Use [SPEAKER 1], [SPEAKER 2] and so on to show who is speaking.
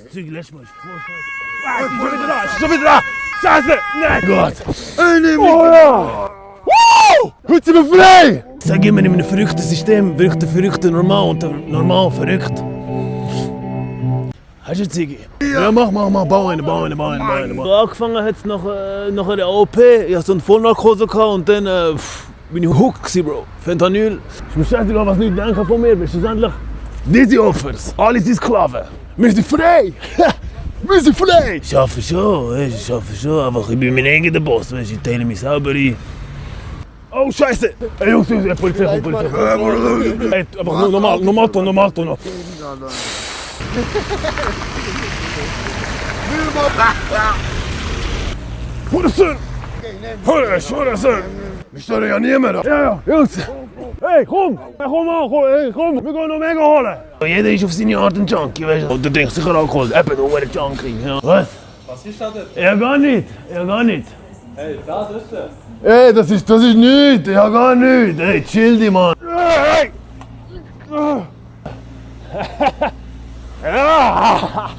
[SPEAKER 1] das Zeug letztes Mal ist voll scheiße. Ist schon wieder da, ist schon wieder da! Scheiße! Nein, Gott! Oh ja! Woo! Heute sind wir frei! Sag immer in einem verrückten System, verrückt, normal und normal verrückt. Hast du eine Ziege? Ja, mach, bau eine. Angefangen hat es nach einer OP, ich hatte so eine Vollnarkose und dann bin ich hooked gewesen, Bro. Fentanyl. Ich muss scheißegal, was nicht denken von mir, bist schlussendlich diese Opfers, alle sind Sklaven. Wir sind frei! Wir sind frei! Ich arbeite schon, aber ich bin mein eigener Boss, weißt, ich teile mich selber ein. Oh Scheiße! Ey Jungs, Polizei. Ey, einfach nur normal. Hoor sir! Wir stören ja niemand. Ja, Jungs! Hey, komm, wir gehen noch mega holen! Jeder ist auf seine Art ein Junkie, weißt du? Und der denkt sicher Alkohol, eben nur ein Junkie. Ja. Was ist das denn? Ja, gar nicht. Hey, das ist der. Ey, das ist nichts, ja gar nichts. Hey, chill dich, Mann. Hey!